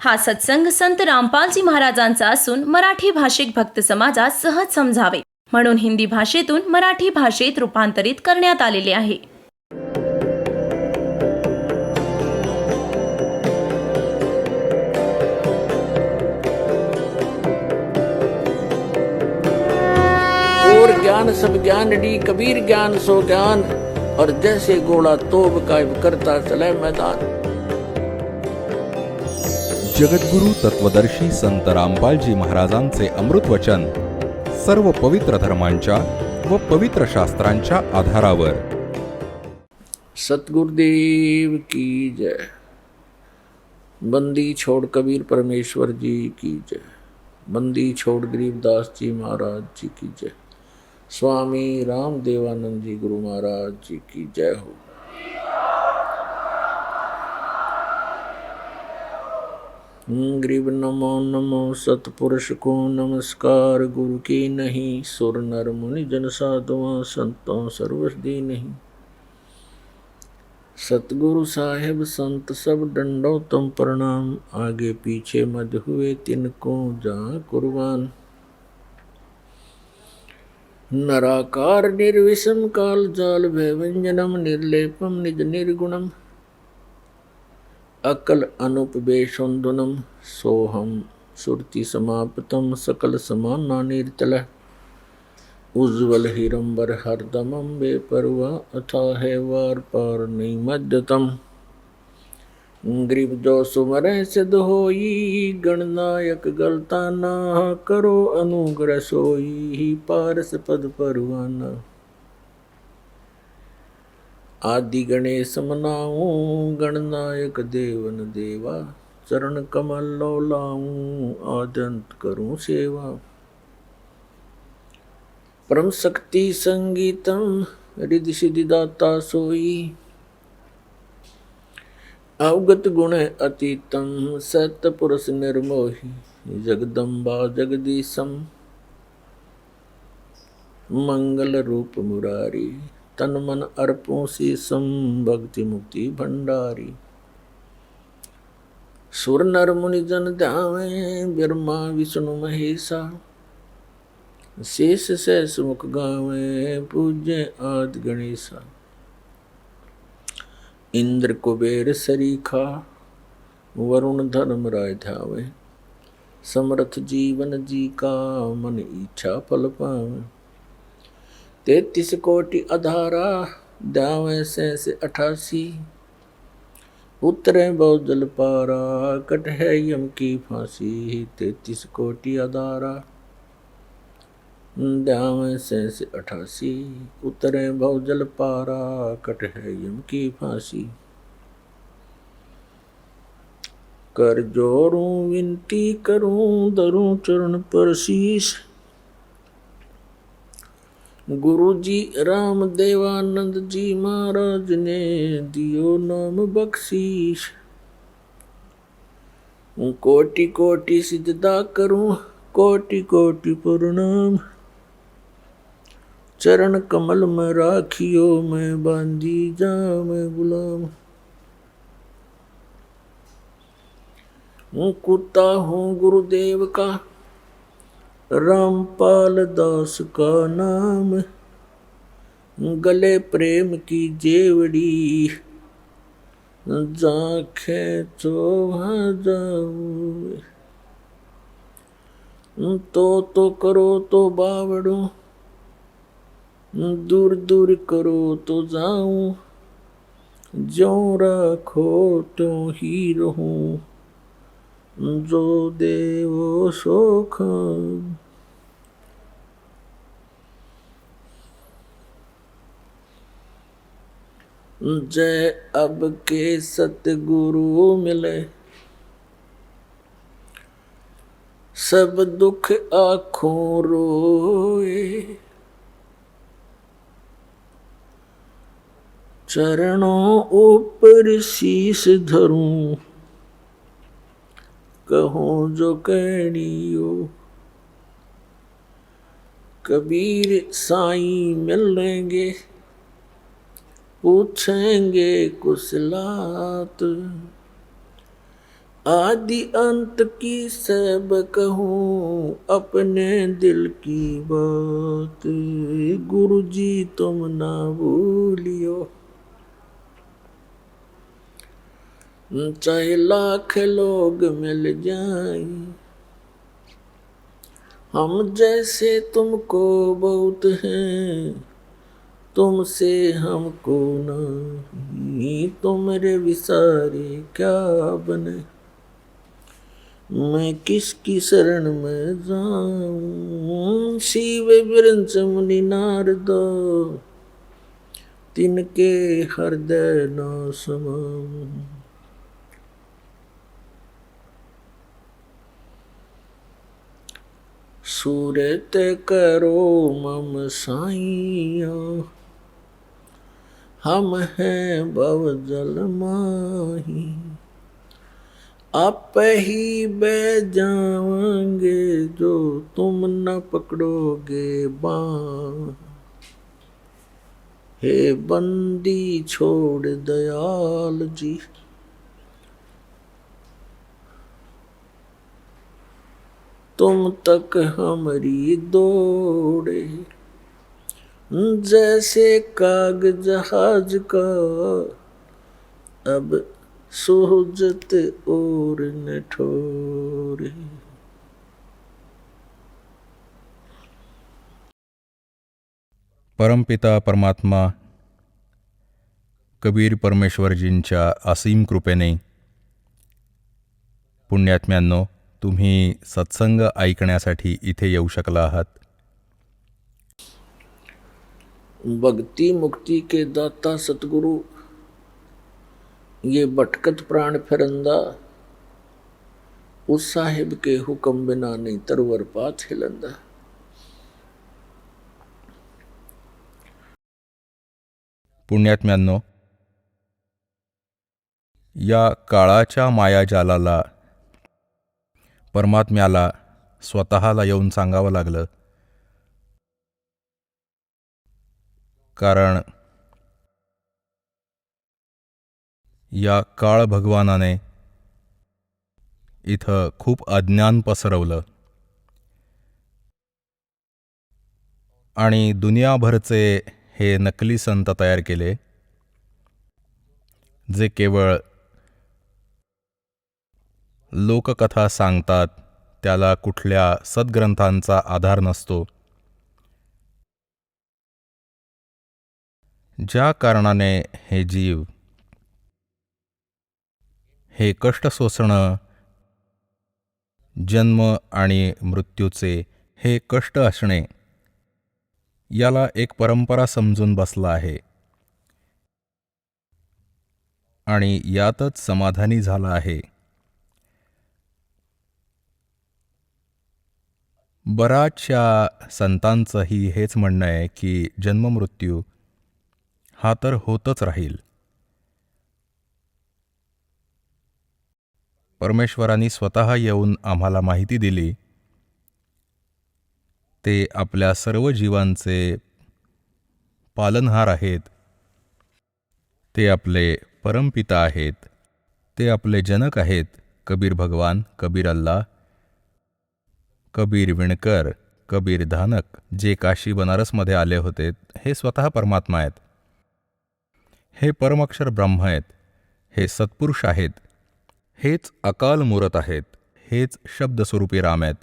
हा सत्संग संत रामपालजी महाराजांचा असून मराठी भाषिक भक्त समाजास सहज समजावे म्हणून हिंदी भाषेतून मराठी भाषेत रूपांतरित करण्यात आलेले आहे. और ज्ञान सब ज्ञान डी कबीर ज्ञान सो ज्ञान और जैसे घोड़ा तोब कायम करता चले मैदान. जगद्गुरु तत्वदर्शी संत रामपालजी महाराजांचे अमृत वचन सर्व पवित्र धर्मांच्या व पवित्र शास्त्रांच्या आधारावर. सतगुरुदेव की जय. बंदी छोड़ कबीर परमेश्वर जी की जय. बंदी छोड़ गरीबदास जी महाराज जी की जय. स्वामी राम देवानंद जी गुरु महाराज जी की जय हो. गरीब नमो नमो सतपुरुष को नमस्कार. गुरु की नहीं सुर नर मुनि जन साधुआ संतों सर्वस दी नहीं. सतगुरु साहेब संत सब डंडो तुम प्रणाम. आगे पीछे मद हुए तिनको जा कुर्बान. नराकार निर्विषम काल जाल भय व्यंजनम निर्लेपम निज निर्गुणम. अकल अनुपवेशुंधुनम सोहम सुरति समाप्तम सकल समाना निर्तल. उज्ज्वल हिरंबर हरदमम बेपरवा अथाह वार पार नहीं मध्यतम. गरीब जो सुमर सिद्ध होई गणनायक गलता ना. करो अनुग्रह सोई पारस पद परवाना. आदि गणेश मनाऊं गणनायक देवन देवा. चरण कमल लो लाऊं आदंत करूं सेवा. परम शक्ति संगीतम रिद्धि सिद्धि दाता सोई. अवगत गुण अतीतम सत पुरुष निर्मोही. जगदम्बा जगदीशम मंगल रूप मुरारी. तन मन अर्पों शीसम भक्ति मुक्ति भंडारी. सुर नर मुनि जन ध्यावे ब्रह्मा विष्णु महेशा. शेष सहस मुख गावे पूज्य आदि गणेशा. इंद्र कुबेर सरीखा वरुण धर्म राय ध्यावे. समर्थ जीवन जी का मन इच्छा फल पावे. 33 कोटि अधारा ध्यावे सहस 88. उतरे बहुत जल पारा कट है यम की फांसी. 33 कोटि अधारा ध्यावे सहस 88. उतरे बहुत जल पारा कट है यम की फांसी. कर जोड़ूं विनती करूं धरूं चरण पर शीश. गुरु जी राम देवानंद जी महाराज ने दियो नाम बख्शीश. कोटि कोटि सिजदा करूं कोटि कोटि प्रणाम. चरण कमल में राखियो मैं बांधी जा मैं गुलाम. कुत्ता हूँ गुरुदेव का रामपाल दास का नाम. गले प्रेम की जेवड़ी जाखे चोहा जाऊं. तो करो तो बावड़ो दूर दूर करो तो जाऊं. जो रखो तो ही रहूं जो देवो सो खाऊं. जय अब के सतगुरु मिले सब दुख आँखों रोए. चरणों ऊपर शीश धरूं कहूँ जो कहनियो. कबीर साईं मिलेंगे पूछेंगे कुशलात आदि अंत की सब कहूँ अपने दिल की बात, गुरु जी तुम ना भूलियो। चाहे लाख लोग मिल जाएं, हम जैसे तुमको बहुत हैं, तुमसे हमको नहीं, तुमरे विसारे क्या बने। मैं किसकी शरण में जाऊं, शिव विरंच मुनि नारद, तिनके हृदय न समाऊं। सूरत करो मम साइया, हम हैं भव जल माही, आप ही बह जाओगे जो तुम न पकड़ोगे बाँ। हे बंदी छोड़ दयाल जी, तुम तक हमारी दौड़े, जैसे काग जहाज का अब सोहजत और न ठोरे। परमपिता परमात्मा कबीर परमेश्वरजींच्या असीम कृपेने पुण्यात्म्यांनो, तुम्ही सत्संग ऐकण्यासाठी इथे येऊ शकला आहात. भक्ति मुक्ति के दाता सतगुरु, ये भटकत प्राण फिरंदा, उस साहिब के हुक्म बिना नहीं तरवर पाथ हिलंदा। पुण्यात्म्यांनो, या काळाच्या मायाजालाला परमात्म्याला स्वतःला येऊन सांगावं लागलं, कारण या काळ भगवानाने इथं खूप अज्ञान पसरवलं आणि दुनियाभरचे हे नकली संत तयार केले, जे केवळ लोककथा सांगतात, त्याला कुठल्या सद्ग्रंथांचा आधार नसतो. ज्या कारणाने हे जीव हे कष्ट सोसणं, जन्म आणि मृत्यूचे हे कष्ट असणे, याला एक परंपरा समजून बसला आहे आणि यातच समाधानी झाला आहे. बऱ्याचशा संतांचंही हेच म्हणणं आहे की जन्ममृत्यू हा तर होतच राहील. परमेश्वरांनी स्वतः येऊन आम्हाला माहिती दिली, ते आपल्या सर्व जीवांचे पालनहार आहेत, ते आपले परमपिता आहेत, ते आपले जनक आहेत. कबीर भगवान, कबीर अल्लाह, कबीर विणकर, कबीर धानक, जे काशी बनारसमध्ये आले होते, हे स्वतः परमात्मा आहेत. हे परमअक्षर ब्रह्म आहेत, हे सत्पुरुष आहेत, हेच अकाल मूरत आहेत, हेच शब्दस्वरूपी राम आहेत.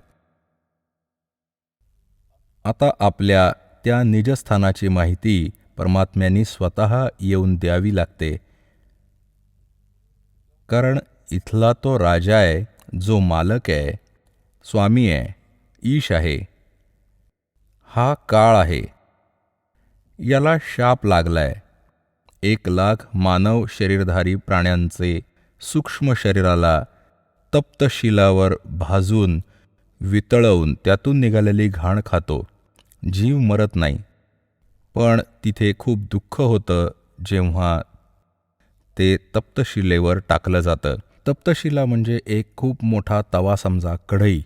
आता आपल्या त्या निजस्थानाची माहिती परमात्म्यांनी स्वतः येऊन द्यावी लागते, कारण इथला तो राजा आहे, जो मालक आहे, स्वामी आहे, ईश आहे. हा काळ आहे, याला शाप लागलाय. 1,00,000 मानव शरीरधारी प्राण्यांचे सूक्ष्म शरीराला तप्त शिलावर भाजून वितळवून त्यातून निघालेली घाण खातो. जीव मरत नाही, पण तिथे खूप दुःख होतं जेव्हा ते तप्तशिलेवर टाकलं जातं. तप्तशिला म्हणजे एक खूप मोठा तवा, समजा कढई.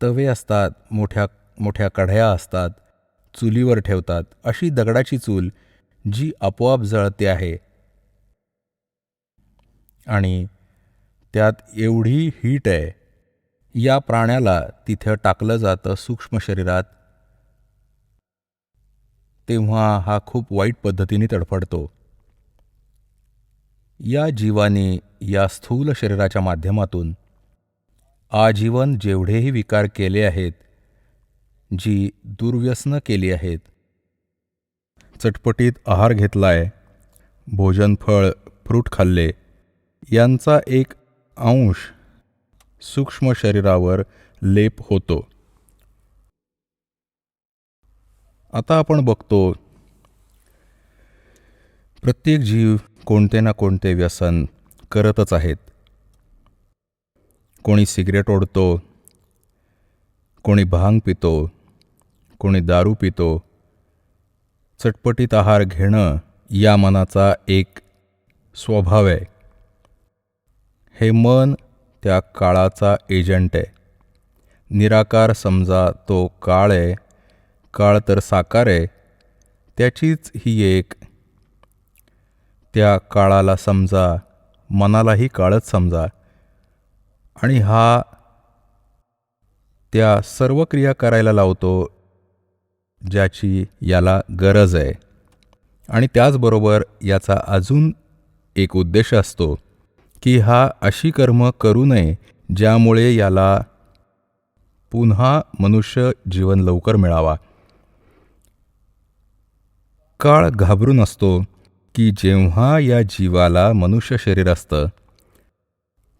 तवे असतात, मोठ्या मोठ्या कढया असतात, चुलीवर ठेवतात. अशी दगडाची चूल जी आपोआप जळते आहे. आणि त्यात एवढी हीट आहे, या प्राण्याला तिथं टाकलं जातं सूक्ष्म शरीरात, तेव्हा हा खूप वाईट पद्धतीने तडफडतो. या जीवाने या स्थूल शरीराच्या माध्यमातून आजीवन जेवढेही विकार केले आहेत, जी दुर्व्यसनं केली आहेत, चटपटीत आहार घेतलाय, भोजन फळ फ्रूट खाल्ले, यांचा एक अंश सूक्ष्म शरीरावर लेप होतो. आता आपण बघतो, प्रत्येक जीव कोणते ना कोणते व्यसन करतच आहेत. कोणी सिगरेट ओढतो, कोणी भांग पितो, कोणी दारू पितो. चटपटीत आहार घेणं या मनाचा एक स्वभाव आहे. हे मन त्या काळाचा एजंट आहे. निराकार समजा तो काळ आहे, काळ तर साकार आहे, त्याचीच ही एक. त्या काळाला समजा, मनालाही काळच समजा, आणि हा त्या सर्व क्रिया करायला लावतो ज्याची याला गरज आहे. आणि त्याचबरोबर याचा अजून एक उद्देश असतो की हा अशी कर्म करू नये ज्यामुळे याला पुन्हा मनुष्य जीवन लवकर मिळावा. काळ घाबरून असतो की जेव्हा या जीवाला मनुष्य शरीर असतं,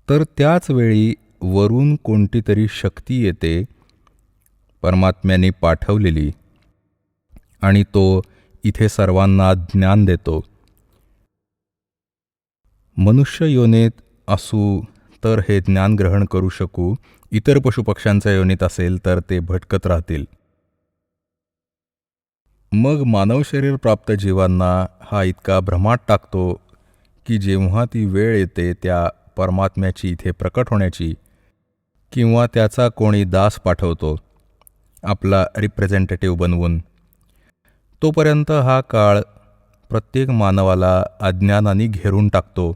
तर त्याच वेळी वरून कोणती तरी शक्ती येते, परमात्म्याने पाठवलेली, आणि तो इथे सर्वांना ज्ञान देतो. मनुष्य योनीत असू तर हे ज्ञान ग्रहण करू शकू, इतर पशुपक्ष्यांच्या योनीत असेल तर ते भटकत राहतील. मग मानव शरीर प्राप्त जीवांना हा इतका भ्रमात टाकतो की जेव्हा ती वेळ येते त्या परमात्म्याची इथे प्रकट होण्याची, किंवा त्याचा कोणी दास पाठवतो आपला रिप्रेझेंटेटिव्ह बनवून, तोपर्यंत हा काळ प्रत्येक मानवाला अज्ञानाने घेरून टाकतो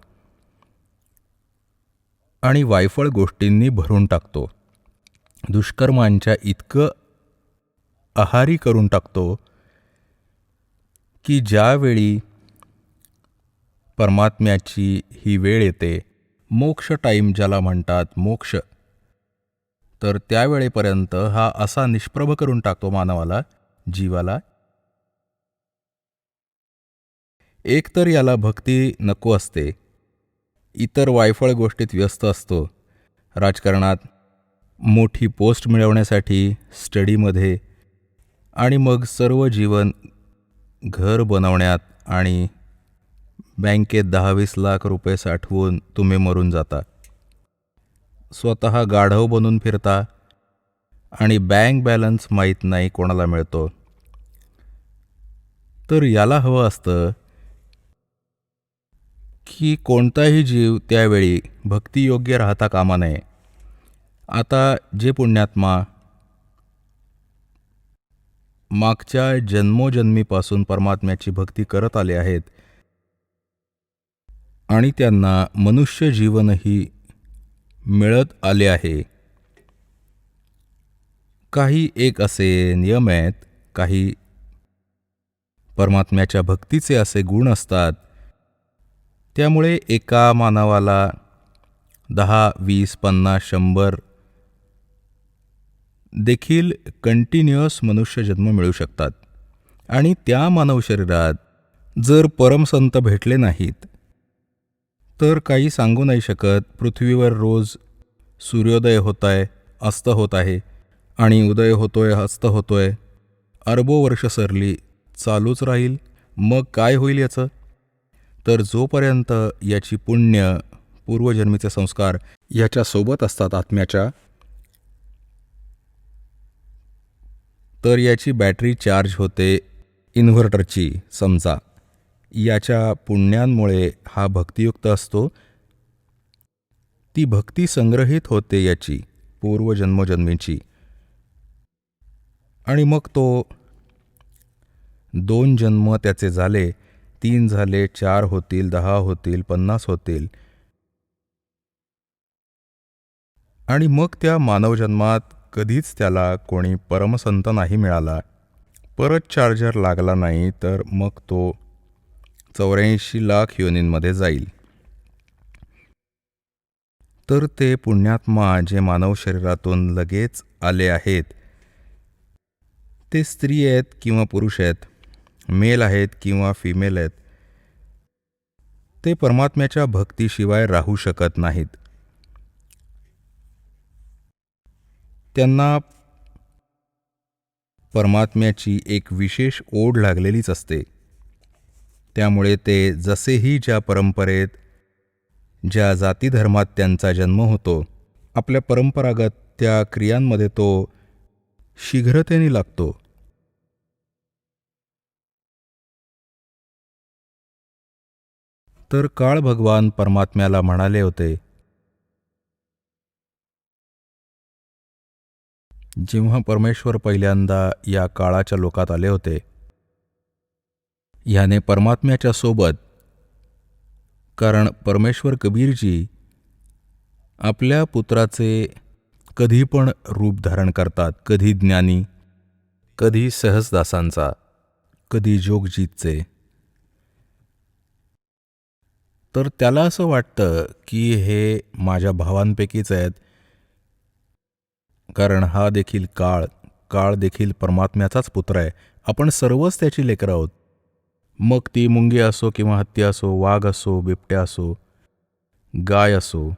आणि वायफळ गोष्टींनी भरून टाकतो. दुष्कर्मांच्या इतकं आहारी करून टाकतो की ज्यावेळी परमात्म्याची ही वेळ येते, मोक्ष टाईम ज्याला म्हणतात, मोक्ष, तर त्यावेळेपर्यंत हा असा निष्प्रभ करून टाकतो मानवाला, जीवाला. एकतर याला भक्ती नको असते, इतर वायफळ गोष्टीत व्यस्त असतो, राजकारणात मोठी पोस्ट मिळवण्यासाठी, स्टडीमध्ये, आणि मग सर्व जीवन घर बनवण्यात आणि बँकेत 10-20 लाख रुपये साठवून तुम्ही मरून जाता. स्वतः गाढव बनून फिरता आणि बँक बॅलन्स माहीत नाही कोणाला मिळतो. तर याला हवं असतं की कोणताही जीव त्यावेळी भक्तियोग्य राहता कामा नये. आता जे पुण्यात्मा मागच्या जन्मोजन्मीपासून परमात्म्याची भक्ती करत आले आहेत आणि त्यांना मनुष्य जीवनही मिळत आले आहे, काही एक असे नियम आहेत, काही परमात्म्याच्या भक्तीचे असे गुण असतात, त्यामुळे एका मानवाला 10, 20, 50, 100 देखील कंटिन्युअस मनुष्य जन्म मिळू शकतात. आणि त्या मानव शरीरात जर परमसंत भेटले नाहीत तर काही सांगू नाही शकत. पृथ्वीवर रोज सूर्योदय होत आहे, अस्त होत आहे, आणि उदय होतोय, अस्त होतोय, अरबो वर्ष सरली, चालूच राहील. मग काय होईल याचं? तर जोपर्यंत याची पुण्य, पूर्वजन्मीचे संस्कार याच्यासोबत असतात आत्म्याच्या, तर याची बॅटरी चार्ज होते इन्व्हर्टरची. समजा याच्या पुण्यांमुळे हा भक्तियुक्त असतो, ती भक्ती संग्रहित होते याची पूर्वजन्मोजन्मीची, आणि मग तो 2 जन्म त्याचे झाले, 3 झाले, 4 होतील, 10 होतील, 50 होतील, आणि मग त्या मानवजन्मात कधीच त्याला कोणी परमसंत नाही मिळाला, परत चार्जर लागला नाही, तर मग तो 84 लाख योनींमध्ये जाईल. तर ते पुण्यात्मा जे मानव शरीरातून लगेच आले आहेत, ते स्त्री आहेत किंवा पुरुष आहेत, मेल आहेत किंवा फिमेल आहेत, ते परमात्म्याच्या भक्तीशिवाय राहू शकत नाहीत. त्यांना परमात्म्याची एक विशेष ओढ लागलेलीच असते. त्यामुळे ते जसेही ज्या परंपरेत, ज्या जातीधर्मात त्यांचा जन्म होतो, आपल्या परंपरागत त्या क्रियांमध्ये तो शीघ्रतेने लागतो. तर काळ भगवान परमात्म्याला म्हणाले होते, जेव्हा परमेश्वर पहिल्यांदा या काळाच्या लोकात आले होते, ह्याने परमात्म्याच्या सोबत, कारण परमेश्वर कबीरजी आपल्या पुत्राचे कधी पण रूप धारण करतात, कधी ज्ञानी, कधी सहजदासांचा, कधी जोगजीतचे. तर त्याला असं वाटतं की हे माझ्या भावांपैकीच आहेत, कारण हा देखील काळ देखील परमात्म्याचाच पुत्र आहे. आपण सर्वच त्याची लेकरं आहोत. मग ती मुंगी असो किंवा हत्ती असो, वाघ असो, बिबट्या असो, गाय असो,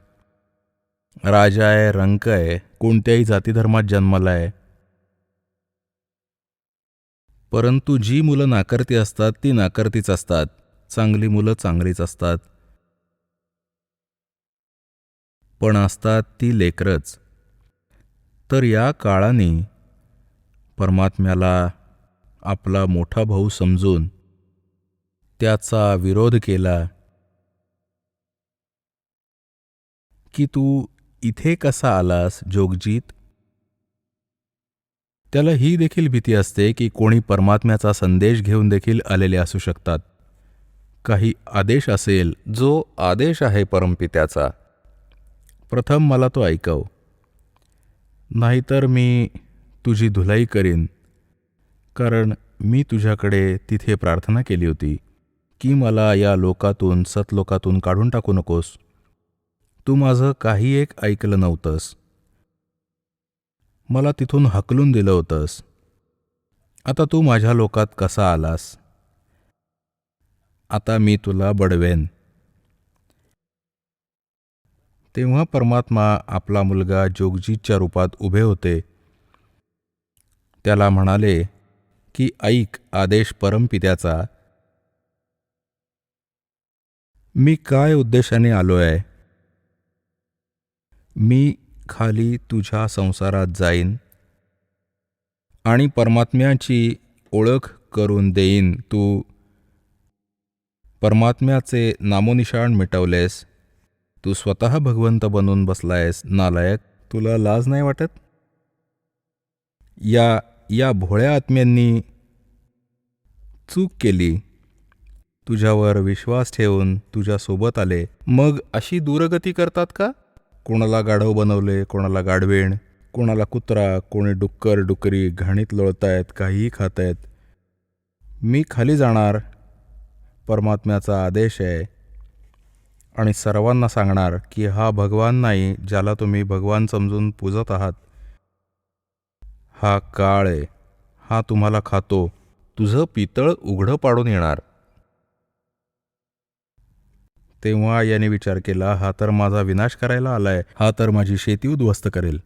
राजा आहे, रंक आहे, कोणत्याही जातीधर्मात जन्माला आहे. परंतु जी मुलं नाकर्ती असतात ती नाकर्तीच असतात, चांगली मुलं चांगलीच असतात, पण असतात ती लेकरच. तर या काळाने परमात्म्याला आपला मोठा भाऊ समजून त्याचा विरोध केला की तू इथे कसा आलास जोगजीत? त्याला ही देखील भीती असते की कोणी परमात्म्याचा संदेश घेऊन देखील आलेले असू शकतात. काही आदेश असेल, जो आदेश आहे परमपित्याचा, प्रथम मला तो ऐकव, नाहीतर मी तुझी धुलाई करीन. कारण मी तुझ्याकडे तिथे प्रार्थना केली होती की मला या लोकातून, सतलोकातून काढून टाकू नकोस. तू माझं काही एक ऐकलं नव्हतंस, मला तिथून हकलून दिलं होतंस. आता तू माझ्या लोकात कसा आलास? आता मी तुला बडवेन. तेव्हा परमात्मा आपला मुलगा जोगजीतच्या रूपात उभे होते. त्याला म्हणाले की ऐक आदेश परमपित्याचा. मी काय उद्देशाने आलो आहे? मी खाली तुझ्या संसारात जाईन आणि परमात्म्याची ओळख करून देईन. तू परमात्म्याचे नामोनिशाण मिटवलेस, तू स्वतः भगवंत बनून बसलायस. नालायक, तुला लाज नाही वाटत? या भोळ्या आत्म्यांनी चूक केली, तुझ्यावर विश्वास ठेवून तुझ्यासोबत आले, मग अशी दूरगती करतात का? कोणाला गाढव बनवले, कोणाला गाढवेण, कोणाला कुत्रा, कोणी डुक्कर डुकरी घाणीत लोळतायत, काहीही खातायत. मी खाली जाणार, परमात्म्याचा आदेश आहे, आणि सर्वांना सांगणार की हा भगवान नाही ज्याला तुम्ही भगवान समजून पूजत आहात. हा काळ आहे, हा तुम्हाला खातो, तुझं पितळ उघडं पाडून येणार. तेव्हा याने विचार केला, हा तर माझा विनाश करायला आलाय, हा तर माझी शेती उद्ध्वस्त करेल.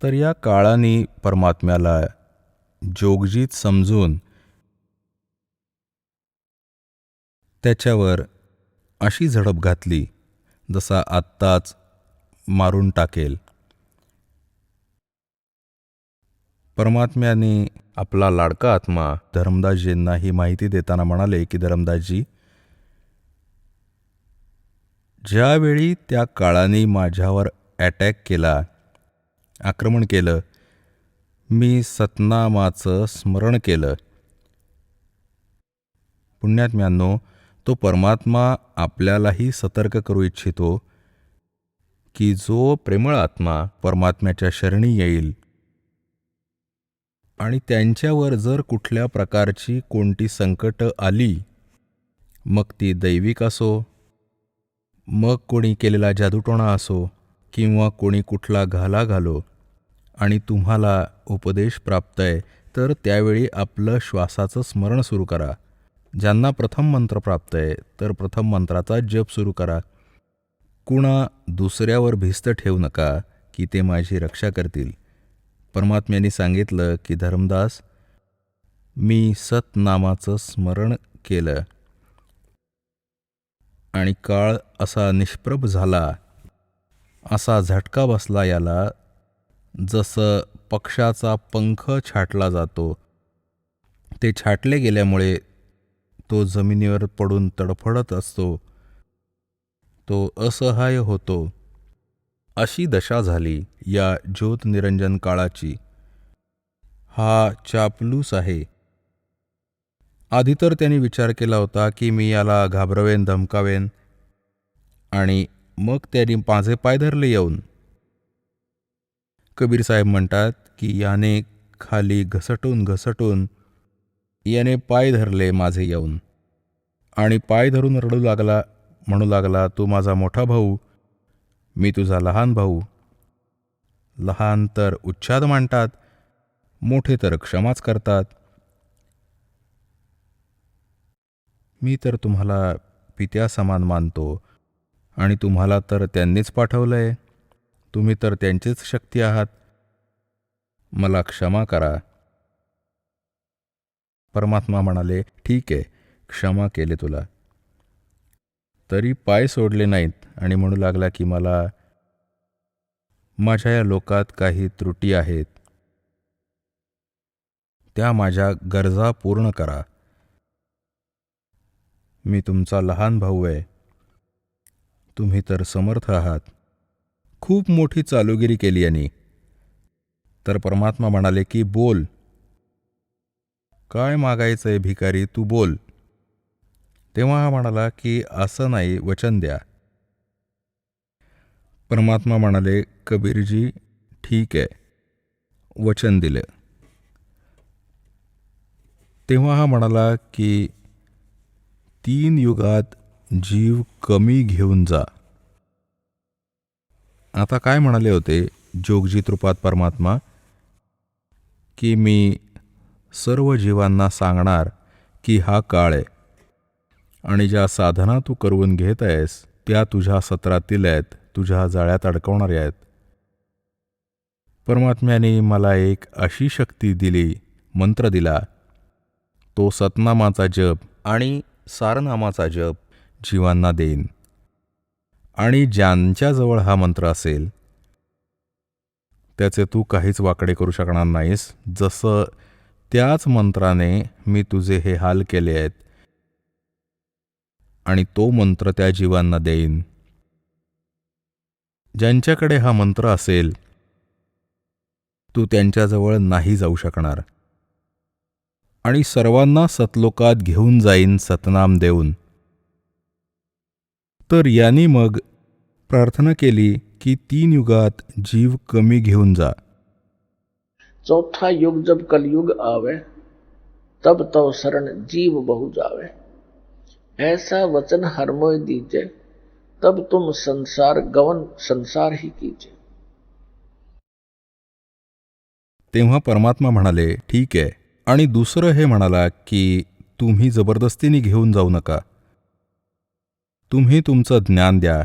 तर या काळाने परमात्म्याला जोगजीत समजून त्याच्यावर अशी झडप घातली जसा आत्ताच मारून टाकेल. परमात्म्याने आपला लाडका आत्मा धर्मदासजींना ही माहिती देताना म्हणाले की धर्मदासजी, ज्यावेळी त्या काळाने माझ्यावर अटॅक केला, आक्रमण केलं, मी सतनामाचं स्मरण केलं. पुण्यात्म्यांनो, तो परमात्मा आपल्यालाही सतर्क करू इच्छितो की जो प्रेमळ आत्मा परमात्म्याच्या शरणी येईल आणि त्यांच्यावर जर कुठल्या प्रकारची कोणती संकट आली, मग ती दैविक असो, मग कोणी केलेला जादूटोणा असो, किंवा कोणी कुठला घाला घालो, आणि तुम्हाला उपदेश प्राप्त आहे, तर त्यावेळी आपलं श्वासाचं स्मरण सुरू करा. ज्यांना प्रथम मंत्र प्राप्त आहे तर प्रथम मंत्राचा जप सुरू करा. कुणा दुसऱ्यावर भिस्त ठेवू नका की ते माझी रक्षा करतील. परमात्म्याने सांगितलं की धर्मदास, मी सतनामाचं स्मरण केलं आणि काळ असा निष्प्रभ झाला, असा झटका बसला याला, जसं पक्षाचा पंख छाटला जातो. ते छाटले गेल्यामुळे तो जमिनीवर पडून तडफडत असतो, तो असहाय्य होतो. अशी दशा झाली या ज्योत निरंजन काळाची. हा चापलूस आहे. आधी तर त्यांनी विचार केला होता की मी याला घाबरवेन, धमकावेन, आणि मग त्यांनी माझे पाय धरले येऊन. कबीर साहेब म्हणतात की याने खाली घसटून घसटून याने पाय धरले माझे येऊन, आणि पाय धरून रडू लागला, म्हणू लागला, तू माझा मोठा भाऊ, मी तुझा लहान भाऊ. लहान तर उच्छाद मांडतात, मोठे तर क्षमाच करतात. मी तर तुम्हाला पित्या समान मानतो, आणि तुम्हाला तर त्यांनीच पाठवलंय. तुम्ही तर त्यांचीच शक्ती आहात. मला क्षमा करा. परमात्मा म्हणाले, ठीक आहे, क्षमा केले तुला. तरी पाय सोडले नाहीत आणि म्हणू लागला की मला माझ्या या लोकात काही त्रुटी आहेत, त्या माझ्या गरजा पूर्ण करा. मी तुमचा लहान भाऊ आहे, तुम्ही तर समर्थ आहात. खूप मोठी चालुगिरी केली यांनी. तर परमात्मा म्हणाले की बोल, काय मागायचंय भिकारी, तू बोल. तेव्हा हा म्हणाला की असं नाही, वचन द्या. परमात्मा म्हणाले, कबीरजी ठीक आहे, वचन दिले. तेव्हा हा म्हणाला की 3 युगात जीव कमी घेऊन जा. आता काय म्हणाले होते जोगजीत रूपात परमात्मा, की मी सर्व जीवांना सांगणार की हा काळ आहे, आणि ज्या साधना तू करून घेत आहेस त्या तुझ्या सत्रातील आहेत, तुझ्या जाळ्यात अडकवणाऱ्या आहेत. परमात्म्याने मला एक अशी शक्ती दिली, मंत्र दिला, तो सतनामाचा जप आणि सारनामाचा जप जीवांना देईन. आणि ज्यांच्याजवळ हा मंत्र असेल त्याचे तू काहीच वाकडे करू शकणार नाहीस. जसं त्याच मंत्राने मी तुझे हे हाल केले आहेत, आणि तो मंत्र त्या जीवांना देईन. ज्यांच्याकडे हा मंत्र असेल तू त्यांच्याजवळ नाही जाऊ शकणार, आणि सर्वांना सतलोकात घेऊन जाईन सतनाम देऊन. तर यांनी मग प्रार्थना केली की 3 युगात जीव कमी घेऊन जा. चौथा युग जब कलयुग आवे, तब तव शरण जीव बहु जावे. ऐसा वचन हर मोय दीजे, तब तुम संसार गवन संसार ही कीजे. तेव्हा परमात्मा म्हणाले, ठीक आहे. आणि दुसरं हे म्हणाला की तुम्ही जबरदस्तीने घेऊन जाऊ नका. तुम्ही तुमचं ज्ञान द्या.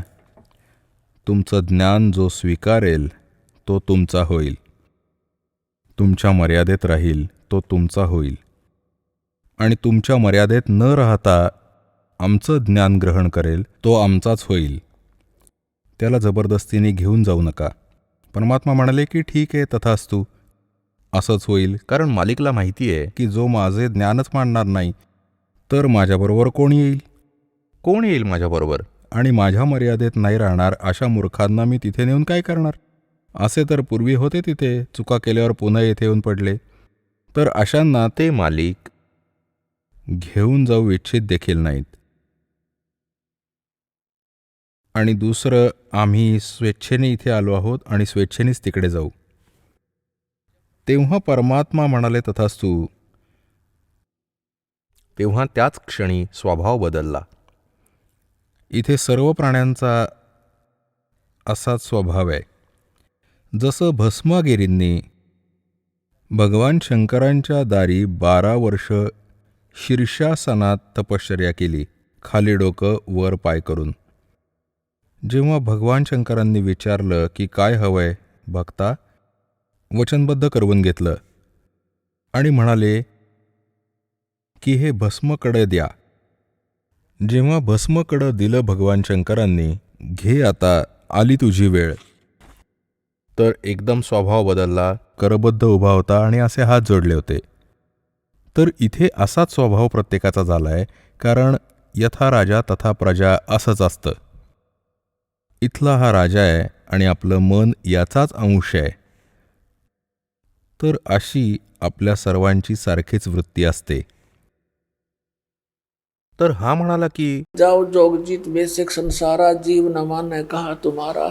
तुमचं ज्ञान जो स्वीकारेल तो तुमचा होईल, तुमच्या मर्यादेत राहील तो तुमचा होईल. आणि तुमच्या मर्यादेत न राहता आमचं ज्ञान ग्रहण करेल तो आमचाच होईल. त्याला जबरदस्तीने घेऊन जाऊ नका. परमात्मा म्हणाले की ठीक आहे, तथास्तु, असंच होईल. कारण मालिकला माहिती आहे की जो माझे ज्ञानच मानणार नाही तर माझ्याबरोबर कोण येईल? कोण येईल माझ्याबरोबर? आणि माझ्या मर्यादेत नाही राहणार अशा मूर्खांना मी तिथे नेऊन काय करणार? असे तर पूर्वी होते तिथे, चुका केल्यावर पुन्हा येथे येऊन पडले. तर अशांना ते मालिक घेऊन जाऊ इच्छित देखील नाहीत. आणि दुसरं, आम्ही स्वेच्छेने इथे आलो आहोत आणि स्वेच्छेनेच तिकडे जाऊ. तेव्हा परमात्मा म्हणाले, तथास्तु. तेव्हा त्याच क्षणी स्वभाव बदलला. इथे सर्व प्राण्यांचा असाच स्वभाव आहे. जसं भस्मागिरींनी भगवान शंकरांच्या दारी 12 वर्ष शीर्षासनात तपश्चर्या केली, खाली डोकं वर पाय करून. जेव्हा भगवान शंकरांनी विचारलं की काय हवंय, भक्ता वचनबद्ध करवून घेतलं आणि म्हणाले की हे भस्मकडे द्या. जेव्हा भस्मकडं दिलं भगवान शंकरांनी, घे आता, आली तुझी वेळ, तर एकदम स्वभाव बदलला, करबद्ध उभा होता आणि असे हात जोडले होते. तर इथे असाच स्वभाव प्रत्येकाचा झालाय, कारण यथा राजा तथा प्रजा असंच असतं. इथला हा राजा आहे आणि आपलं मन याचाच अंश आहे. तर अशी आपल्या सर्वांची सारखीच वृत्ती असते. तर हा म्हणाला की जाओ जोगजीत बेसिक संसारा, जीव न माने कहा तुम्हारा.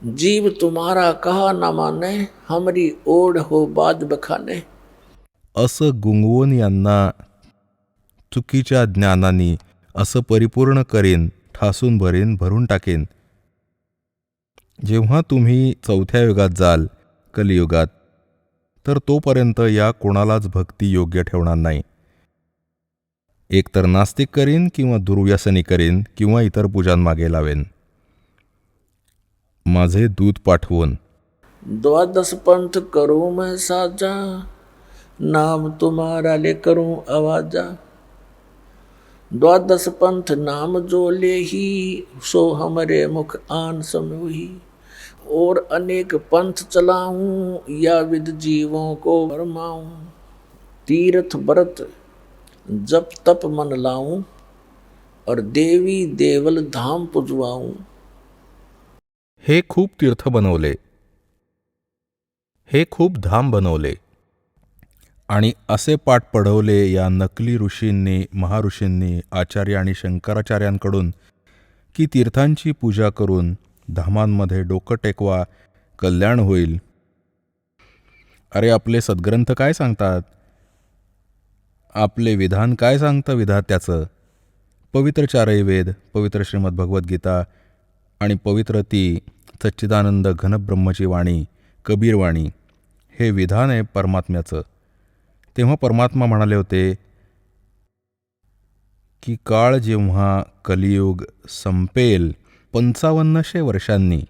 जीव तुम्हारा कहा न माने, हमरी ओढ हो बाद बखाने. असं गुंगवून यांना चुकीच्या ज्ञानानी असं परिपूर्ण करीन, ठासून भरीन, भरून टाकेन. जेव्हा तुम्ही 4थ्या युगात जाल, कलियुगात, तर तोपर्यंत या कोणालाच भक्ती योग्य ठेवणार नाही. एकतर नास्तिक करीन किंवा दुर्व्यसनी करीन किंवा इतर पूजांमागे लावेन. माझे दूत पाठवून 12 पंथ करूं मैं साजा, नाम तुम्हारा ले करूं आवाजा. 12 पंथ नाम जो ले ही, सो हमरे मुख आन समूही. और अनेक पंथ चलाऊं, या विद जीवों को भरमाऊं. तीर्थ व्रत जप तप मन लाऊं, और देवी देवल धाम पुजवाऊं. हे खूप तीर्थ बनवले, हे खूप धाम बनवले आणि असे पाठ पढवले या नकली ऋषींनी, महाऋषींनी, आचार्य आणि शंकराचार्यांकडून की तीर्थांची पूजा करून धामांमध्ये डोकं टेकवा, कल्याण होईल. अरे आपले सद्ग्रंथ काय सांगतात? आपले विधान काय सांगतं विधात्याचं? पवित्र 4ही वेद, पवित्र श्रीमद भगवद्गीता आणि पवित्र ती सच्चिदानंद घनब्रह्मची वाणी, कबीरवाणी, हे विधान आहे परमात्म्याचं. तेव्हा परमात्मा म्हणाले होते की काळ जेव्हा कलियुग संपेल 5500 वर्षांनी,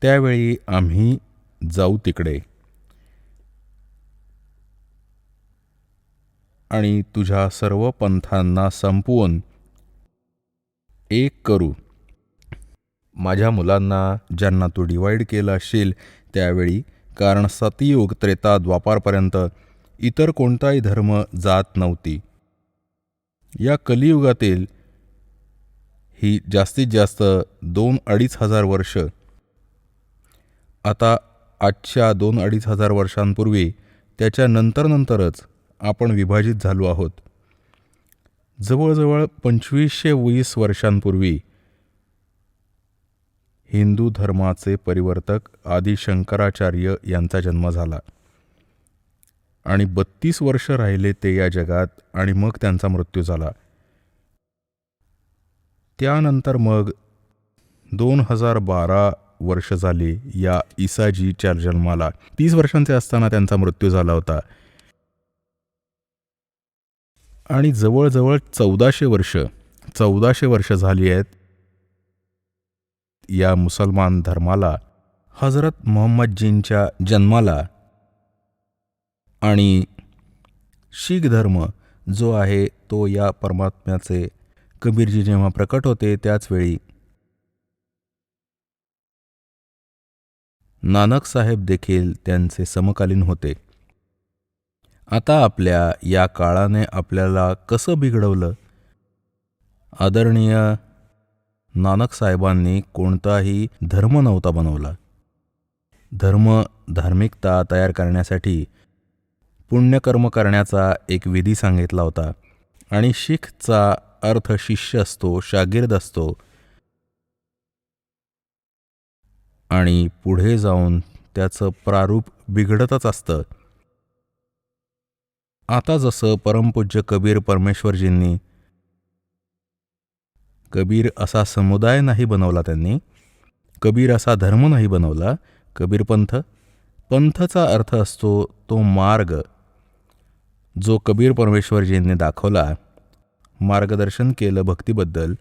त्यावेळी आम्ही जाऊ तिकडे आणि तुझ्या सर्व पंथांना संपवून एक करू. माझ्या मुलांना ज्यांना तू डिवाईड केलं असशील त्यावेळी, कारण सतयुग, त्रेता, द्वापारपर्यंत इतर कोणताही धर्म जात नव्हती. या कलियुगातील ही जास्तीत जास्त 2-2.5 हजार वर्ष. आता आजच्या 2-2.5 हजार वर्षांपूर्वी, त्याच्या नंतरच आपण विभाजित झालो आहोत. जवळजवळ 2520 वर्षांपूर्वी हिंदू धर्माचे परिवर्तक आदि शंकराचार्य यांचा जन्म झाला आणि 32 वर्ष राहिले ते या जगात आणि मग त्यांचा मृत्यू झाला. त्यानंतर मग 2012 वर्ष झाली या ईसाजीच्या जन्माला. 30 वर्षांचे असताना त्यांचा मृत्यू झाला होता आणि जवळजवळ 1400 वर्ष झाली आहेत या मुसलमान धर्माला, हजरत मोहम्मदजींच्या जन्माला. आणि शीख धर्म जो आहे तो या परमात्म्याचे कबीरजी जेव्हा प्रकट होते त्याचवेळी नानक साहेब देखील त्यांचे समकालीन होते. आता आपल्या या काळाने आपल्याला कसं बिघडवलं? आदरणीय नानक साहेबांनी कोणताही धर्म नव्हता बनवला. धार्मिकता तयार करण्यासाठी पुण्यकर्म करण्याचा एक विधी सांगितला होता आणि शीखचा अर्थ शिष्य असतो, शागिर्द असतो आणि पुढे जाऊन त्याचं प्रारूप बिघडतच असतं. आता जसं परमपूज्य कबीर परमेश्वरजींनी कबीर असा समुदाय नाही बनवला, त्यांनी कबीर असा धर्म नाही बनवला. कबीर पंथचा अर्थ असतो तो मार्ग जो कबीर परमेश्वरजींनी दाखवला, मार्गदर्शन केलं भक्तीबद्दल,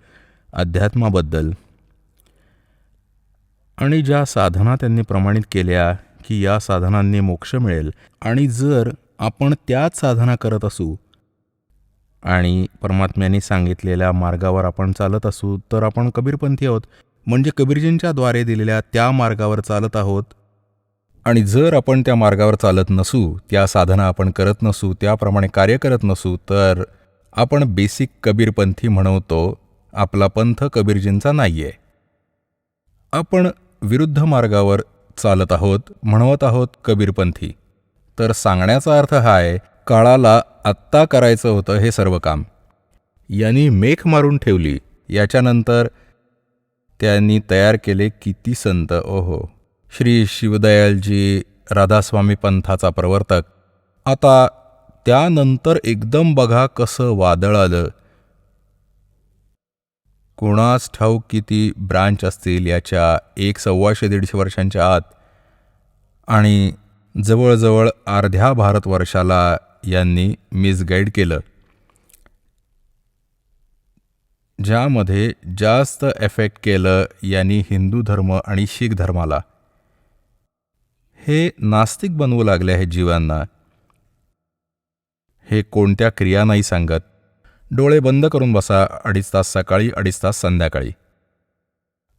अध्यात्माबद्दल, आणि ज्या साधना त्यांनी प्रमाणित केल्या की या साधनांनी मोक्ष मिळेल, आणि जर आपण त्याच साधना करत असू आणि परमात्म्यांनी सांगितलेल्या मार्गावर आपण चालत असू तर आपण कबीरपंथी आहोत, म्हणजे कबीरजींच्या द्वारे दिलेल्या त्या मार्गावर चालत आहोत. आणि जर आपण त्या मार्गावर चालत नसू, त्या साधना आपण करत नसू, त्याप्रमाणे कार्य करत नसू, तर आपण बेसिक कबीरपंथी म्हणवतो. आपला पंथ कबीरजींचा नाही आहे. आपण विरुद्ध मार्गावर चालत आहोत, म्हणवत आहोत कबीरपंथी. तर सांगण्याचा अर्थ हा आहे, काळाला आत्ता करायचं होतं हे सर्व काम. यांनी मेख मारून ठेवली. याच्यानंतर त्यांनी तयार केले किती संत. ओहो, श्री शिवदयालजी राधास्वामी पंथाचा प्रवर्तक. आता त्यानंतर एकदम बघा कसं वादळ आलं. कोणास ठाऊक किती ब्रांच असतील याच्या 100-125 वर्षांच्या आत, आणि जवळजवळ अर्ध्या भारतवर्षाला यांनी मिसगाईड केलं. ज्यामध्ये जास्त एफेक्ट केलं यांनी हिंदू धर्म आणि शीख धर्माला. हे नास्तिक बनवू लागले आहेत जीवांना. हे कोणत्या क्रिया नाही सांगत. डोळे बंद करून बसा 2.5 तास सकाळी, 2.5 तास संध्याकाळी,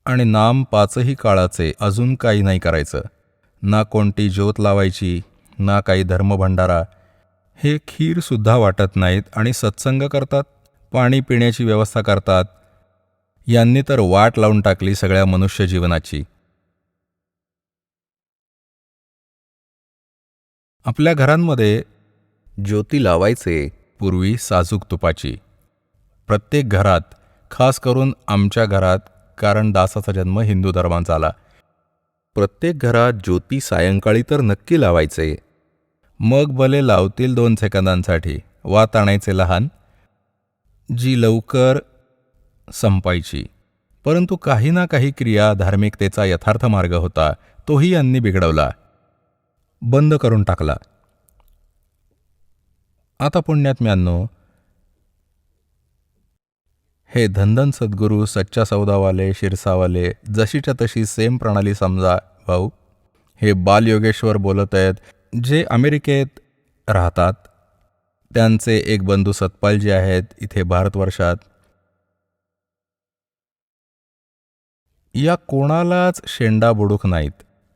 आणि नाम 5ही काळाचे. अजून काही नाही करायचं. ना कोणती ज्योत लावायची, ना काही धर्मभंडारा. हे खीरसुद्धा वाटत नाहीत आणि सत्संग करतात, पाणी पिण्याची व्यवस्था करतात. यांनी तर वाट लावून टाकली सगळ्या मनुष्य जीवनाची. आपल्या घरांमध्ये ज्योती लावायचे पूर्वी साजूक तुपाची. प्रत्येक घरात, खास करून आमच्या घरात, कारण दासाचा जन्म हिंदू धर्मात झाला. प्रत्येक घरात ज्योती सायंकाळी तर नक्की लावायचे. मग भले लावतील 2 सेकंदांसाठी. वात आणायचे लहान, जी लवकर संपायची. परंतु काही ना काही क्रिया धार्मिकतेचा यथार्थ मार्ग होता, तोही यांनी बिघडवला, बंद करून टाकला. आता पुण्यात्म्यांनो, हे धनधन सद्गुरू, सच्चा सौदावाले, शिरसावाले, जशीच्या तशी सेम प्रणाली समजा भाऊ. हे बालयोगेश्वर बोलत आहेत, जे अमेरिकेत राहतात. त्यांचे एक बंधू सतपालजी आहेत इथे भारतवर्षात. या कोणालाच शेंडा बुडूक नाहीत.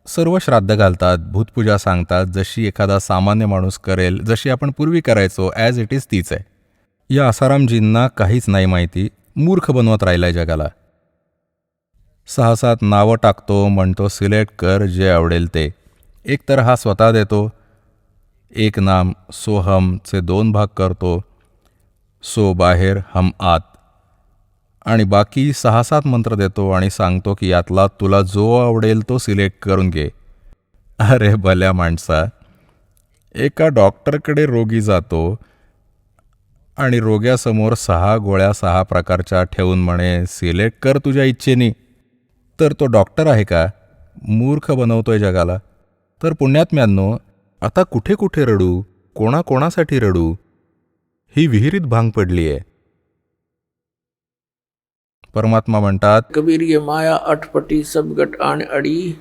सर्व श्राद्ध घालतात, भूतपूजा सांगतात, जशी एखादा सामान्य माणूस करेल, जशी आपण पूर्वी करायचो, ॲज इट इज तीच आहे. या आसारामजींना काहीच नाही माहिती. मूर्ख बनवत राहिलाय जगाला. 6-7 नावं टाकतो, म्हणतो सिलेक्ट कर जे आवडेल ते. एक तर हा स्वतः देतो. एक नाम सोहमचे 2 भाग करतो, सो बाहेर हम आत, आणि बाकी 6-7 मंत्र देतो आणि सांगतो की यातला तुला जो आवडेल तो सिलेक्ट करून घे. अरे भल्या माणसा, एका डॉक्टरकडे रोगी जातो आणि रोग्यासमोर 6 गोळ्या 6 प्रकारच्या ठेवून म्हणे सिलेक्ट कर तुझ्या इच्छेनी, तर तो डॉक्टर आहे का? मूर्ख बनवतोय जगाला. तर पुण्यात्म्यांनो, आता कुठे कुठे रडू, कोणाकोणासाठी रडू? ही विहिरीत भांग पडली आहे. परमात्मा म्हणतात, कबीर ये माया अटपटी सब गट आण अड़ी,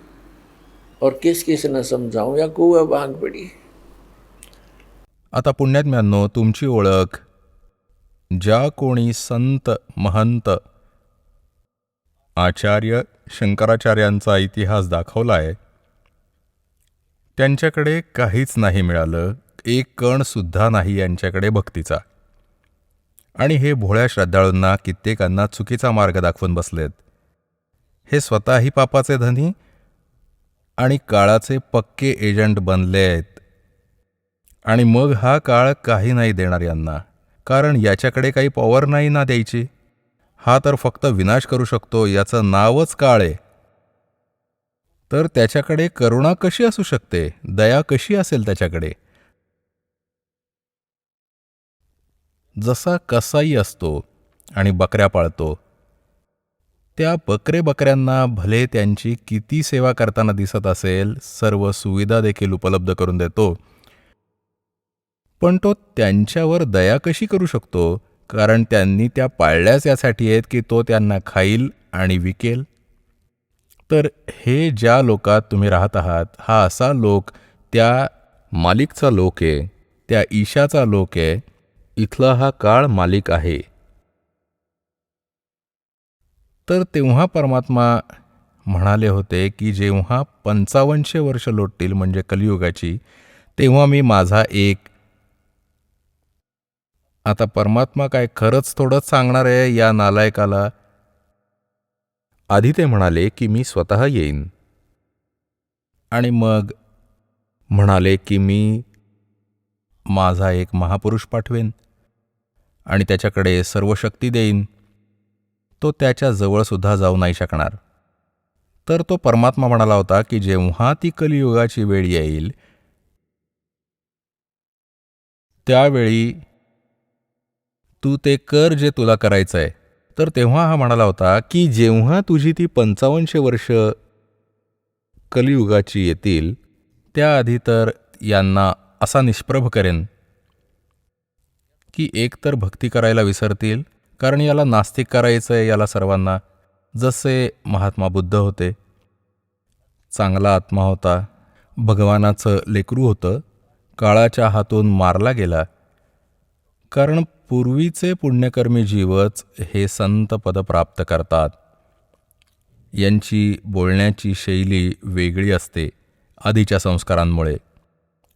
और किस न समजाऊं या कुआ भांग पड़ी. आता पुण्यात्म्यांनो, तुमची ओळख ज्या कोणी संत, महंत, आचार्य शंकराचार्यांचा इतिहास दाखवला आहे, त्यांच्याकडे काहीच नाही मिळालं. एक कणसुद्धा नाही यांच्याकडे भक्तीचा. आणि हे भोळ्या श्रद्धाळूंना, कित्येकांना चुकीचा मार्ग दाखवून बसलेत. हे स्वतःही पापाचे धनी आणि काळाचे पक्के एजंट बनले आहेत. आणि मग हा काळ काही नाही देणार यांना. कारण याच्याकडे काही पॉवर नाही ना द्यायची. हा तर फक्त विनाश करू शकतो, याचं नावच काळ आहे. तर त्याच्याकडे करुणा कशी असू शकते, दया कशी असेल त्याच्याकडे? जसा कसाई असतो आणि बकऱ्या पाळतो, त्या बकऱ्यांना भले त्यांची किती सेवा करताना दिसत असेल, सर्व सुविधा देखील उपलब्ध करून देतो, पण तो त्यांच्यावर दया कशी करू शकतो? कारण त्यांनी त्या पाळल्याच यासाठी आहेत की तो त्यांना खाईल आणि विकेल. तर हे ज्या लोकात तुम्ही राहत आहात, हा असा लोक त्या मालिकचा लोक आहे, त्या ईशाचा लोक आहे. इथला हा काळ मालिक आहे. तर तेव्हा परमात्मा म्हणाले होते की जेव्हा 5500 वर्ष लोटतील म्हणजे कलियुगाची, तेव्हा मी माझा एक. आता परमात्मा काय खरंच थोडंच सांगणार आहे या नालायकाला? आधी ते म्हणाले की मी स्वतः येईन, आणि मग म्हणाले की मी माझा एक महापुरुष पाठवेन आणि त्याच्याकडे सर्व शक्ती देईन. तो त्याच्या जवळसुद्धा जाऊ नाही शकणार. तर तो परमात्मा म्हणाला होता की जेव्हा ती कलियुगाची वेळ येईल, त्यावेळी तू ते कर जे तुला करायचं आहे. तर तेव्हा हा म्हणाला होता की जेव्हा तुझी ती 5500 वर्ष कलियुगाची येतील, त्याआधी तर यांना असा निष्प्रभ करेन की एक तर भक्ती करायला विसरतील, कारण याला नास्तिक करायचं आहे याला सर्वांना. जसे महात्मा बुद्ध होते, चांगला आत्मा होता, भगवानाचं लेकरू होतं, काळाच्या हातून मारला गेला. कारण पूर्वीचे पुण्यकर्मी जीवच हे संत पद प्राप्त करतात. यांची बोलण्याची शैली वेगळी असते आधीच्या संस्कारांमुळे,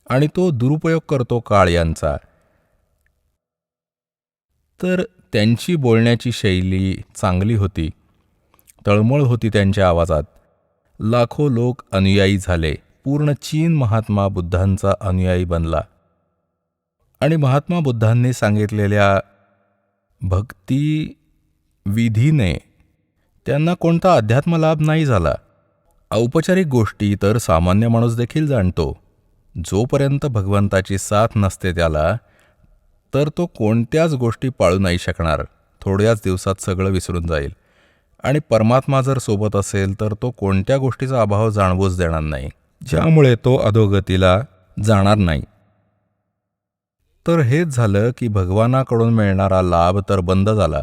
आणि तो दुरुपयोग करतो काळ यांचा. तर त्यांची बोलण्याची शैली चांगली होती, तळमळ होती त्यांच्या आवाजात. लाखो लोक अनुयायी झाले. पूर्ण चीन महात्मा बुद्धांचा अनुयायी बनला. आणि महात्मा बुद्धांनी सांगितलेल्या भक्ती विधीने त्यांना कोणता अध्यात्म लाभ नाही झाला. औपचारिक गोष्टी तर सामान्य माणूस देखील जाणतो. जोपर्यंत भगवंताची साथ नसते त्याला, तर तो कोणत्याच गोष्टी पाळू नाही शकणार. थोड्याच दिवसात सगळं विसरून जाईल. आणि परमात्मा जर सोबत असेल तर तो कोणत्या गोष्टीचा अभाव जाणवूच देणार नाही, ज्यामुळे तो अधोगतीला जाणार नाही. तर हेच झालं की भगवानाकडून मिळणारा लाभ तर बंद झाला.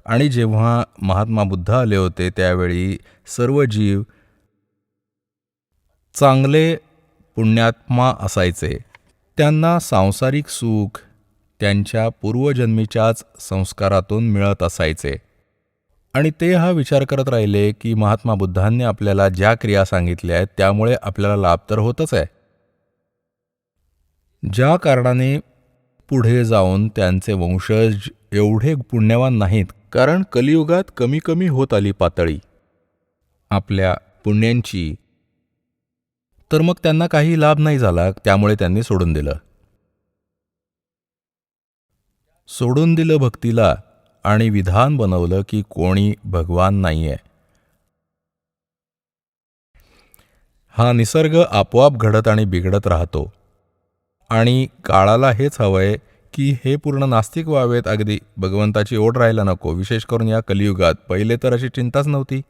आणि जेव्हा महात्मा बुद्ध आले होते त्यावेळी सर्व जीव चांगले पुण्यात्मा असायचे. त्यांना सांसारिक सुख त्यांच्या पूर्वजन्मीच्याच संस्कारातून मिळत असायचे. आणि ते हा विचार करत राहिले की महात्मा बुद्धांनी आपल्याला ज्या क्रिया सांगितल्या आहेत त्यामुळे आपल्याला लाभ तर होतच आहे, ज्या कारणाने पुढे जाऊन त्यांचे वंशज एवढे पुण्यवान नाहीत. कारण कलियुगात कमी कमी होत आली पातळी आपल्या पुण्यांची. तर मग त्यांना काही लाभ नाही झाला, त्यामुळे त्यांनी सोडून दिलं भक्तीला, आणि विधान बनवलं की कोणी भगवान नाहीये. हा निसर्ग आपोआप घडत आणि बिघडत राहतो. आणि काळाला हेच हवंय की हे पूर्ण नास्तिक व्हावेत. अगदी भगवंताची ओढ राहायला नको, विशेष करून या कलियुगात. पहिले तर अशी चिंताच नव्हती.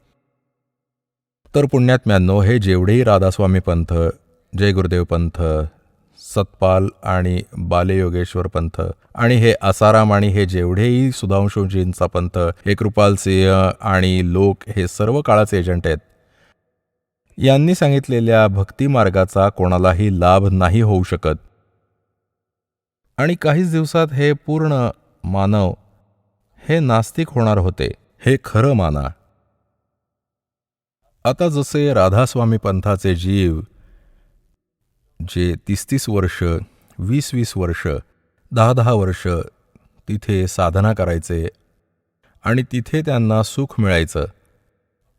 तर पुण्यात्म्यांनो, हे जेवढेही राधास्वामी पंथ, जय गुरुदेव पंथ, सतपाल आणि बालेयोगेश्वर पंथ, आणि हे आसाराम, आणि हे जेवढेही सुधांशुजींचा पंथ, हे कृपाल सिंह आणि लोक, हे सर्व काळाचे एजंट आहेत. यांनी सांगितलेल्या भक्ती मार्गाचा कोणालाही लाभ नाही होऊ शकत. आणि काहीच दिवसात हे पूर्ण मानव हे नास्तिक होणार होते, हे खरं माना. आता जसे राधास्वामी पंथाचे जीव जे 30-30 वर्ष, 20-20 वर्ष, 10-10 वर्ष तिथे साधना करायचे, आणि तिथे त्यांना सुख मिळायचं,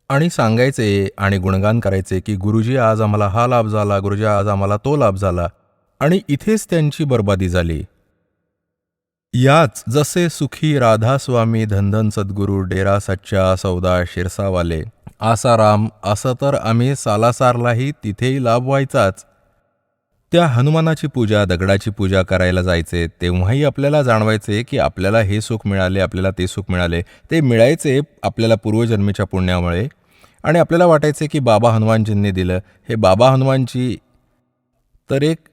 आणि सांगायचे आणि गुणगान करायचे की गुरुजी आज आम्हाला हा लाभ झाला, गुरुजी आज आम्हाला तो लाभ झाला, आणि इथेच त्यांची बर्बादी झाली. याच जसे सुखी राधास्वामी धनधन सद्गुरू डेरा सच्चा सौदा शिरसावाले आसाराम असं तर आम्ही सालासारलाही तिथेही लाभ व्हायचाच. त्या हनुमानाची पूजा दगडाची पूजा करायला जायचे तेव्हाही आपल्याला जाणवायचे की आपल्याला हे सुख मिळाले, आपल्याला ते सुख मिळाले. ते मिळायचे आपल्याला पूर्वजन्मीच्या पुण्यामुळे आणि आपल्याला वाटायचे की बाबा हनुमानजींनी दिलं. हे बाबा हनुमानजी तर एक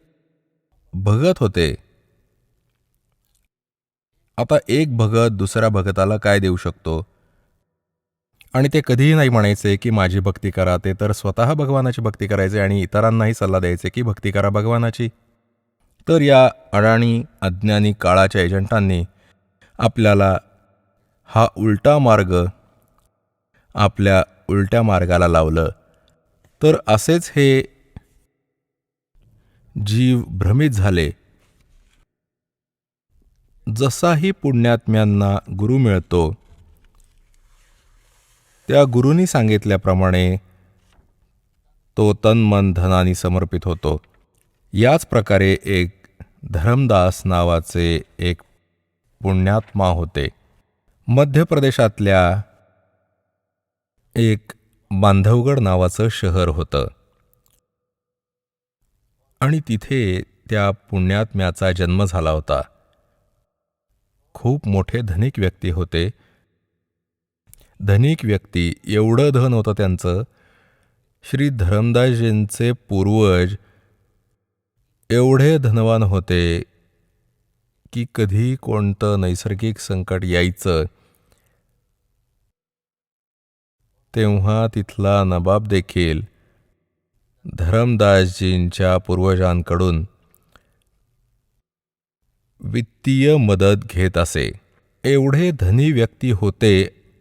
भगत होते. आता एक भगत दुसऱ्या भगताला काय देऊ शकतो? आणि ते कधीही नाही म्हणायचे की माझी भक्ती करा. ते तर स्वतः भगवानाची भक्ती करायचे आणि इतरांनाही सल्ला द्यायचे की भक्ती करा भगवानाची. तर या अडाणी अज्ञानी काळाच्या एजंटांनी आपल्याला हा उलटा मार्ग आपल्या उलट्या मार्गाला लावलं. तर असेच हे जीव भ्रमित झाले. जसाही पुण्यात्म्यांना गुरु मिळतो त्या गुरूंनी सांगितल्याप्रमाणे तो तन मन धनानी समर्पित होतो. याच प्रकारे एक धरमदास नावाचे एक पुण्यात्मा होते. मध्य प्रदेशातल्या एक बांधवगड नावाचं शहर होतं आणि तिथे त्या पुण्यात्म्याचा जन्म झाला होता. खूप मोठे धनिक व्यक्ती होते. धनिक व्यक्ती एवढं धन होतं त्यांचं. श्री धरमदासजींचे पूर्वज एवढे धनवान होते की कधी कोणतं नैसर्गिक संकट यायचं तेव्हा तिथला नवाब देखील धरमदासजींच्या पूर्वजांकडून वित्तीय मदत घेत असे. एवढे धनी व्यक्ती होते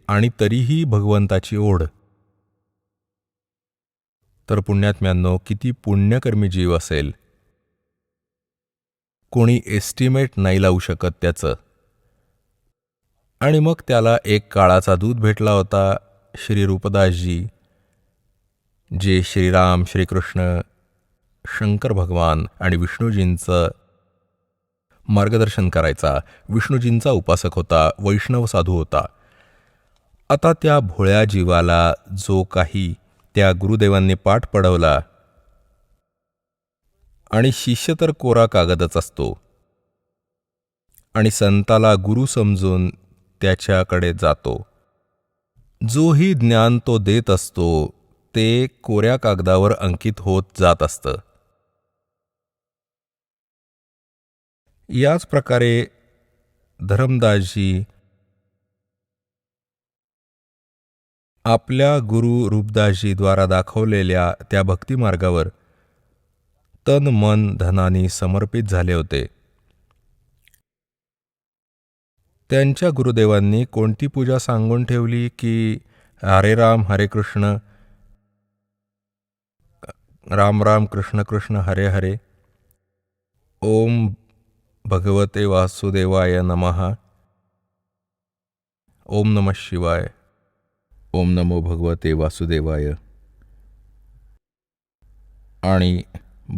आणि तरीही भगवंताची ओढ. तर पुण्यात्म्यांनो किती पुण्यकर्मी जीव असेल. कोणी एस्टिमेट नाही लावू शकत त्याचं. आणि मग त्याला एक काळाचा दूत भेटला होता, श्री रूपदासजी, जे श्रीराम श्रीकृष्ण शंकर भगवान आणि विष्णूजींचं मार्गदर्शन करायचा. विष्णूजींचा उपासक होता, वैष्णव साधू होता. आता त्या भोळ्या जीवाला जो काही त्या गुरुदेवांनी पाठ पढवला आणि शिष्य तर कोरा कागदच असतो आणि संताला गुरु समजून त्याच्याकडे जातो. जोही ज्ञान तो देत असतो ते कोऱ्या कागदावर अंकित होत जात असतं. याच प्रकारे धरमदासजी आपल्या गुरु रूपदासजीद्वारा दाखवलेल्या त्या भक्तिमार्गावर तन मन धनानी समर्पित झाले होते. त्यांच्या गुरुदेवांनी कोणती पूजा सांगून ठेवली की हरे राम हरे कृष्ण, राम राम कृष्ण कृष्ण हरे हरे, ओम भगवते वासुदेवाय नमः, ओम नमः शिवाय, ओम नमो भगवते वासुदेवाय. आणि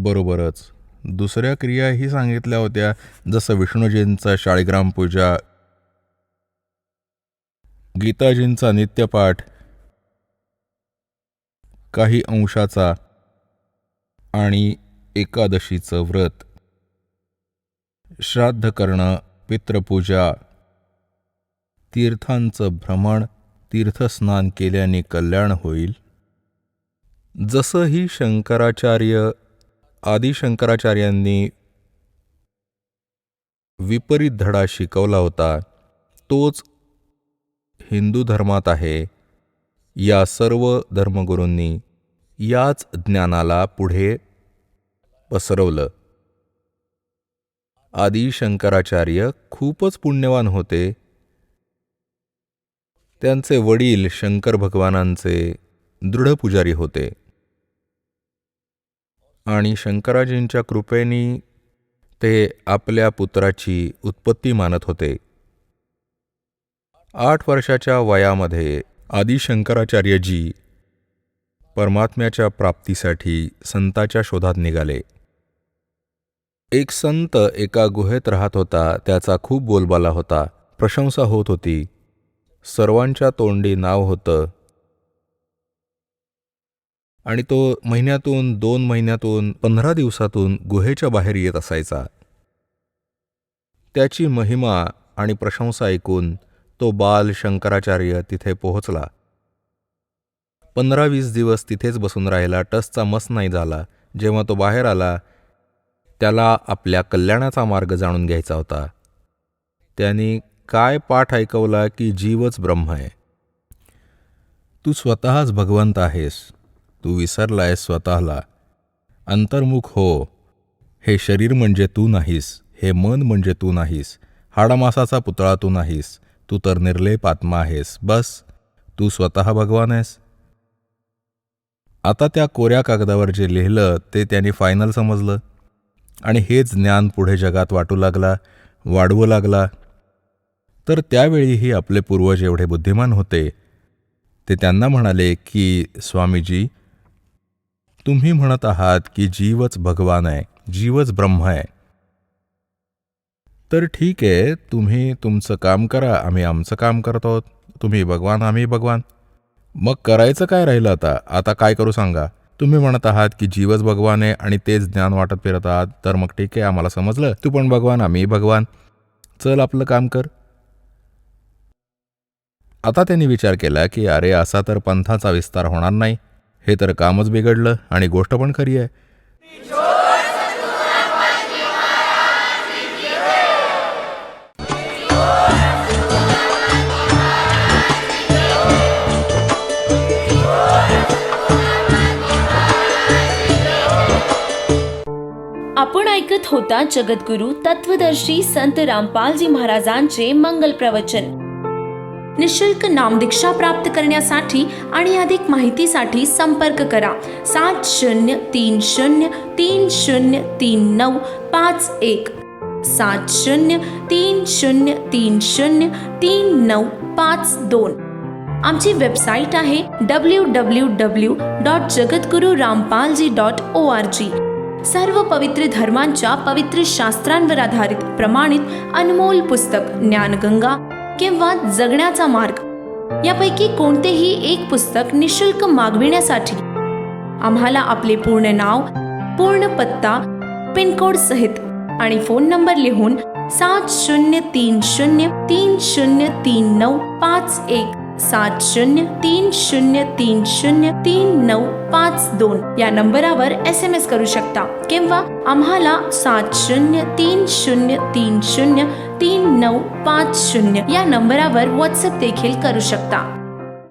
बरोबरच दुसऱ्या क्रियाही सांगितल्या होत्या, जसं विष्णूजींचा शाळीग्राम पूजा, गीताजींचा नित्यपाठ, काही अंशाचा आणि एकादशीचं व्रत, श्राद्ध करणं, पितृपूजा, तीर्थांचं भ्रमण, तीर्थस्नान केल्याने कल्याण होईल. जसंही शंकराचार्य आदिशंकराचार्यांनी विपरीत धडा शिकवला होता तोच हिंदू धर्मात आहे. या सर्व धर्मगुरूंनी याच ज्ञानाला पुढे पसरवलं. आदिशंकराचार्य खूपच पुण्यवान होते. त्यांचे वडील शंकर भगवानांचे दृढ पुजारी होते आणि शंकराजींच्या कृपेने ते आपल्या पुत्राची उत्पत्ती मानत होते. 8 वर्षाच्या वयामध्ये आदिशंकराचार्यजी परमात्म्याच्या प्राप्तीसाठी संताच्या शोधात निघाले. एक संत एका गुहेत राहत होता. त्याचा खूप बोलबाला होता. प्रशंसा होत होती. सर्वांच्या तोंडी नाव होतं. आणि तो महिन्यातून, 2 महिन्यातून, 15 दिवसातून गुहेच्या बाहेर येत असायचा. त्याची महिमा आणि प्रशंसा ऐकून तो बाल शंकराचार्य तिथे पोहोचला. 15-20 दिवस तिथेच बसून राहिला. टसचा मस नाही झाला. जेव्हा तो बाहेर आला, त्याला आपल्या कल्याणाचा मार्ग जाणून घ्यायचा होता. त्यांनी काय पाठ ऐकवला की जीवच ब्रह्म आहे. तू स्वतःच भगवंत आहेस. तू विसरलायस स्वतःला. अंतर्मुख हो. हे शरीर म्हणजे तू नाहीस. हे मन म्हणजे तू नाहीस. हाडामासाचा पुतळा तू नाहीस. तू तर निर्लेप आत्मा आहेस. बस, तू स्वतः भगवान आहेस. आता त्या कोऱ्या कागदावर जे लिहिलं ते त्यांनी फायनल समजलं आणि हेच ज्ञान पुढे जगात वाढवू लागला. तर त्यावेळीही आपले पूर्वज एवढे बुद्धिमान होते. ते त्यांना म्हणाले की स्वामीजी, तुम्ही म्हणत आहात की जीवच भगवान आहे, जीवच ब्रह्म आहे. तर ठीक आहे, तुम्ही तुमचं काम करा, आम्ही आमचं काम करतो. तुम्ही भगवान, आम्ही भगवान. मग करायचं काय राहिलं आता? आता काय करू सांगा? तुम्ही म्हणत आहात की जीवच भगवान आहे आणि तेच ज्ञान वाटत फिरत आहात. तर मग ठीक आहे, आम्हाला समजलं. तू पण भगवान, आम्ही भगवान. चल आपलं काम कर. आता त्यांनी विचार केला की अरे, असा तर पंथाचा विस्तार होणार नाही. हे तर कामच बिघडलं आणि गोष्ट पण खरी आहे. आपण ऐकत होता जगद्गुरु तत्वदर्शी संत रामपालजी महाराजांचे मंगल प्रवचन. निशुल्क नामदीक्षा प्राप्त करण्यासाठी आणि अधिक माहितीसाठी संपर्क करा 7030303951 7030303952. आमची वेबसाईट आहे www.jagadgururampalji.org. सर्व पवित्र धर्मांच्या पवित्र शास्त्रांवर आधारित प्रमाणित अनमोल पुस्तक ज्ञानगंगा किंवा जगण्याचा मार्ग यापैकी कोणतेही एक पुस्तक निशुल्क मागविण्यासाठी आम्हाला आपले पूर्ण नाव, पूर्ण पत्ता, पिनकोड सहित आणि फोन नंबर लिहून 7030303951 7030303952 या नंबरावर SMS करू शकता किंवा आम्हाला 7030303950 या नंबरावर WhatsApp देखील करू शकता.